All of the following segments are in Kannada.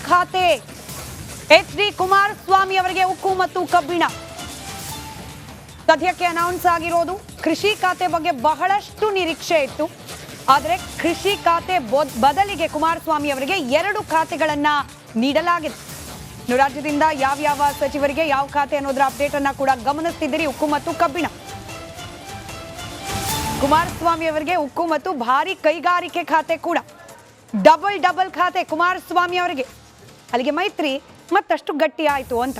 ಖಾತೆ. HD ಕುಮಾರಸ್ವಾಮಿ ಅವರಿಗೆ ಉಕ್ಕು ಮತ್ತು ಕಬ್ಬಿಣ ಸದ್ಯಕ್ಕೆ ಅನೌನ್ಸ್ ಆಗಿರೋದು. ಕೃಷಿ ಖಾತೆ ಬಗ್ಗೆ ಬಹಳಷ್ಟು ನಿರೀಕ್ಷೆ ಇತ್ತು, ಆದರೆ ಕೃಷಿ ಖಾತೆ ಬದಲಿಗೆ ಕುಮಾರಸ್ವಾಮಿ ಅವರಿಗೆ 2 ಖಾತೆಗಳನ್ನ ನೀಡಲಾಗಿದೆ. ರಾಜ್ಯದಿಂದ ಯಾವ ಸಚಿವರಿಗೆ ಯಾವ ಖಾತೆ ಅನ್ನೋದರ ಅಪ್ಡೇಟ್ ಅನ್ನ ಕೂಡ ಗಮನಿಸ್ತಿದ್ದೀರಿ. ಉಕ್ಕು ಮತ್ತು ಕಬ್ಬಿಣ. ಕುಮಾರಸ್ವಾಮಿ ಅವರಿಗೆ ಉಕ್ಕು ಮತ್ತು ಭಾರಿ ಕೈಗಾರಿಕೆ ಖಾತೆ ಕೂಡ. ಡಬಲ್ ಖಾತೆ ಕುಮಾರಸ್ವಾಮಿ ಅವರಿಗೆ. ಅಲ್ಲಿಗೆ ಮೈತ್ರಿ ಮತ್ತಷ್ಟು ಗಟ್ಟಿ ಆಯ್ತು ಅಂತ.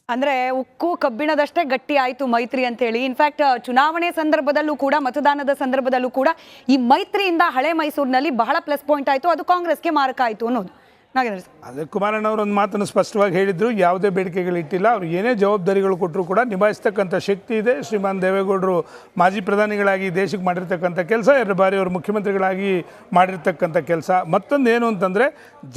ಅಂದ್ರೆ ಉಕ್ಕು ಕಬ್ಬಿಣದಷ್ಟೇ ಗಟ್ಟಿ ಆಯ್ತು ಮೈತ್ರಿ ಅಂತ ಹೇಳಿ. ಇನ್ಫ್ಯಾಕ್ಟ್ ಚುನಾವಣೆ ಸಂದರ್ಭದಲ್ಲೂ ಕೂಡ, ಮತದಾನದ ಸಂದರ್ಭದಲ್ಲೂ ಕೂಡ ಈ ಮೈತ್ರಿಯಿಂದ ಹಳೆ ಮೈಸೂರಿನಲ್ಲಿ ಬಹಳ ಪ್ಲಸ್ ಪಾಯಿಂಟ್ ಆಯ್ತು. ಅದು ಕಾಂಗ್ರೆಸ್ಗೆ ಮಾರಕ ಆಯ್ತು ಅನ್ನೋದು. ಅದೇ ಕುಮಾರಣ್ಣವರು ಒಂದು ಮಾತನ್ನು ಸ್ಪಷ್ಟವಾಗಿ ಹೇಳಿದ್ರು, ಯಾವುದೇ ಬೇಡಿಕೆಗಳಿಟ್ಟಿಲ್ಲ. ಅವ್ರು ಏನೇ ಜವಾಬ್ದಾರಿಗಳು ಕೊಟ್ಟರು ಕೂಡ ನಿಭಾಯಿಸ್ತಕ್ಕಂಥ ಶಕ್ತಿ ಇದೆ. ಶ್ರೀಮಾನ್ ದೇವೇಗೌಡರು ಮಾಜಿ ಪ್ರಧಾನಿಗಳಾಗಿ ದೇಶಕ್ಕೆ ಮಾಡಿರ್ತಕ್ಕಂಥ ಕೆಲಸ, 2 ಬಾರಿ ಅವರು ಮುಖ್ಯಮಂತ್ರಿಗಳಾಗಿ ಮಾಡಿರ್ತಕ್ಕಂಥ ಕೆಲಸ. ಮತ್ತೊಂದು ಏನು ಅಂತಂದರೆ,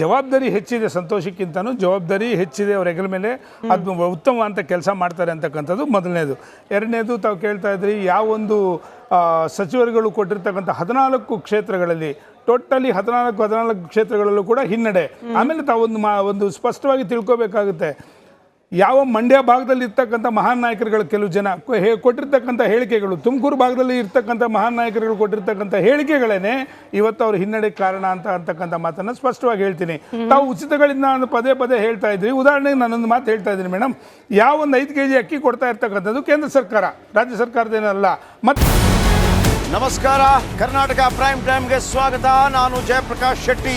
ಜವಾಬ್ದಾರಿ ಹೆಚ್ಚಿದೆ, ಸಂತೋಷಕ್ಕಿಂತನೂ ಜವಾಬ್ದಾರಿ ಹೆಚ್ಚಿದೆ ಅವರ ಹೆಗಲ ಮೇಲೆ. ಅದು ಉತ್ತಮವಾದಂಥ ಕೆಲಸ ಮಾಡ್ತಾರೆ ಅಂತಕ್ಕಂಥದ್ದು ಮೊದಲನೇದು. ಎರಡನೇದು, ತಾವು ಕೇಳ್ತಾ ಇದ್ರಿ ಯಾವೊಂದು ಸಚಿವರುಗಳು ಕೊಟ್ಟಿರ್ತಕ್ಕಂಥ 14 ಕ್ಷೇತ್ರಗಳಲ್ಲಿ ಟೋಟಲಿ 14 ಕ್ಷೇತ್ರಗಳಲ್ಲೂ ಕೂಡ ಹಿನ್ನಡೆ. ಆಮೇಲೆ ತಾವೊಂದು ಸ್ಪಷ್ಟವಾಗಿ ತಿಳ್ಕೋಬೇಕಾಗುತ್ತೆ, ಯಾವ ಮಂಡ್ಯ ಭಾಗದಲ್ಲಿ ಇರ್ತಕ್ಕಂಥ ಮಹಾನ್ ನಾಯಕರುಗಳು ಕೆಲವು ಜನ ಕೊಟ್ಟಿರ್ತಕ್ಕಂಥ ಹೇಳಿಕೆಗಳು, ತುಮಕೂರು ಭಾಗದಲ್ಲಿ ಇರ್ತಕ್ಕಂಥ ಮಹಾನ್ ನಾಯಕರುಗಳು ಕೊಟ್ಟಿರ್ತಕ್ಕಂಥ ಹೇಳಿಕೆಗಳೇನೆ ಇವತ್ತು ಅವ್ರ ಹಿನ್ನಡೆ ಕಾರಣ ಅಂತಕ್ಕಂಥ ಮಾತನ್ನು ಸ್ಪಷ್ಟವಾಗಿ ಹೇಳ್ತೀನಿ. ತಾವು ಉಚಿತಗಳಿಂದ ನಾನು ಪದೇ ಹೇಳ್ತಾ ಇದ್ರಿ. ಉದಾಹರಣೆಗೆ ನಾನೊಂದು ಮಾತು ಹೇಳ್ತಾ ಇದ್ದೀನಿ ಮೇಡಮ್, ಯಾವೊಂದು 5 kg ಅಕ್ಕಿ ಕೊಡ್ತಾ ಇರ್ತಕ್ಕಂಥದ್ದು ಕೇಂದ್ರ ಸರ್ಕಾರ, ರಾಜ್ಯ ಸರ್ಕಾರದೇನಲ್ಲ. ಮತ್ತು ನಮಸ್ಕಾರ, ಕರ್ನಾಟಕ ಪ್ರೈಮ್ ಟೈಮ್ಗೆ ಸ್ವಾಗತ. ನಾನು ಜಯಪ್ರಕಾಶ್ ಶೆಟ್ಟಿ.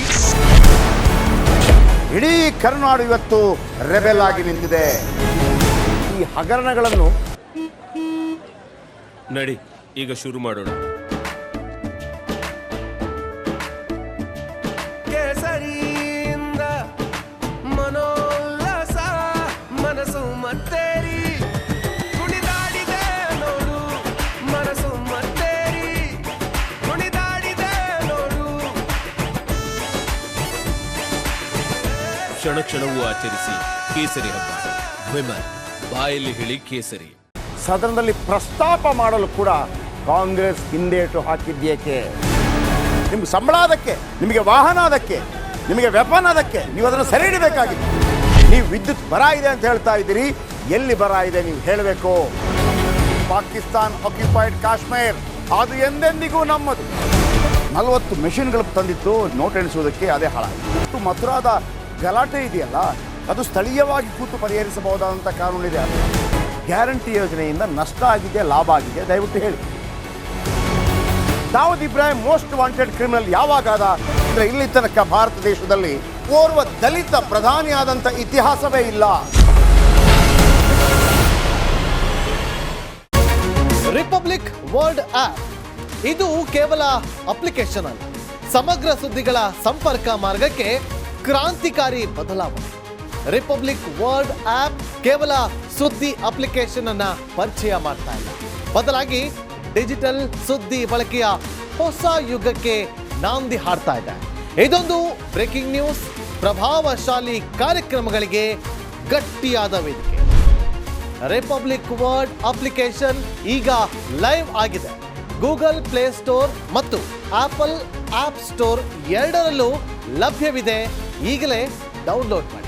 ಇಡೀ ಕರ್ನಾಡು ಇವತ್ತು ರೆಬೆಲ್ ಆಗಿ ನಿಂತಿದೆ. ಈ ಹಗರಣಗಳನ್ನು ನಡಿ ಈಗ ಶುರು ಮಾಡೋಣ. ಕೇಸರಿಯಿಂದ ಮನೋಲ್ಲಾಸ ಮನಸ್ಸು ಮತ್ತೇರಿ ಕುಣಿದಾಡಿದೆ ನೋಡು, ಮನಸ್ಸು ಮತ್ತೇರಿ ಕುಣಿದಾಡಿದೆ ನೋಡು. ಕ್ಷಣ ಕ್ಷಣವೂ ಆಚರಿಸಿ ಕೇಸರಿ ಹಬ್ಬ. ವಿಮಲ್ ಬಾಯಲ್ಲಿ ಹೇಳಿ ಕೇಸರಿ. ಸದನದಲ್ಲಿ ಪ್ರಸ್ತಾಪ ಮಾಡಲು ಕೂಡ ಕಾಂಗ್ರೆಸ್ ಹಿಂದೇಟು ಹಾಕಿದ್ದೇಕೆ? ನಿಮ್ಗೆ ಸಂಬಳ ಅದಕ್ಕೆ, ನಿಮಗೆ ವಾಹನ ಅದಕ್ಕೆ, ನಿಮಗೆ ವೆಪನ್ ಅದಕ್ಕೆ, ನೀವು ಅದನ್ನು ಸೆರೆ ಹಿಡಿಬೇಕಾಗಿದೆ. ನೀವು ವಿದ್ಯುತ್ ಬರ ಇದೆ ಅಂತ ಹೇಳ್ತಾ ಇದ್ದೀರಿ, ಎಲ್ಲಿ ಬರ ಇದೆ ನೀವು ಹೇಳಬೇಕು. ಪಾಕಿಸ್ತಾನ್ ಆಕ್ಯುಪೈಡ್ ಕಾಶ್ಮೀರ್ ಅದು ಎಂದೆಂದಿಗೂ ನಮ್ಮದು. 40 ಮೆಷಿನ್ಗಳು ತಂದಿತ್ತು ನೋಟ್ ಎಣಿಸುವುದಕ್ಕೆ, ಅದೇ ಹಾಳಾಯಿತು. ಮಥುರಾದ ಗಲಾಟೆ ಇದೆಯಲ್ಲ, ಅದು ಸ್ಥಳೀಯವಾಗಿ ಕೂತು ಪರಿಹರಿಸಬಹುದಾದಂಥ ಕಾನೂನಿದೆ. ಗ್ಯಾರಂಟಿ ಯೋಜನೆಯಿಂದ ನಷ್ಟ ಆಗಿದೆ, ಲಾಭ ಆಗಿದೆ, ದಯವಿಟ್ಟು ಹೇಳಿ. Dawood Ibrahim most wanted criminal ಯಾವಾಗಾದ ಅಂದರೆ ಇಲ್ಲಿ ತನಕ ಭಾರತ ದೇಶದಲ್ಲಿ ಓರ್ವ ದಲಿತ ಪ್ರಧಾನಿಯಾದಂಥ ಇತಿಹಾಸವೇ ಇಲ್ಲ. ರಿಪಬ್ಲಿಕ್ ವರ್ಲ್ಡ್ ಆಪ್ ಇದು ಕೇವಲ ಅಪ್ಲಿಕೇಶನ್ ಅಲ್ಲ, ಸಮಗ್ರ ಸುದ್ದಿಗಳ ಸಂಪರ್ಕ ಮಾರ್ಗಕ್ಕೆ ಕ್ರಾಂತಿಕಾರಿ ಬದಲಾವಣೆ. ರಿಪಬ್ಲಿಕ್ ವರ್ಲ್ಡ್ ಆಪ್ ಕೇವಲ ಸುದ್ದಿ ಅಪ್ಲಿಕೇಶನ್ ಅನ್ನ ಪರಿಚಯ ಮಾಡ್ತಾ ಇಲ್ಲ, ಬದಲಾಗಿ ಡಿಜಿಟಲ್ ಸುದ್ದಿ ಬಳಕೆಯ ಹೊಸ ಯುಗಕ್ಕೆ ನಾಂದಿ ಹಾಡ್ತಾ ಇದೆ. ಇದೊಂದು ಬ್ರೇಕಿಂಗ್ ನ್ಯೂಸ್, ಪ್ರಭಾವಶಾಲಿ ಕಾರ್ಯಕ್ರಮಗಳಿಗೆ ಗಟ್ಟಿಯಾದ ವೇದಿಕೆ. ರಿಪಬ್ಲಿಕ್ ವರ್ಲ್ಡ್ ಅಪ್ಲಿಕೇಶನ್ ಈಗ ಲೈವ್ ಆಗಿದೆ. ಗೂಗಲ್ ಪ್ಲೇ ಸ್ಟೋರ್ ಮತ್ತು ಆಪಲ್ ಆಪ್ ಸ್ಟೋರ್ ಎರಡರಲ್ಲೂ ಲಭ್ಯವಿದೆ. ಈಗಲೇ ಡೌನ್ಲೋಡ್ ಮಾಡಿ.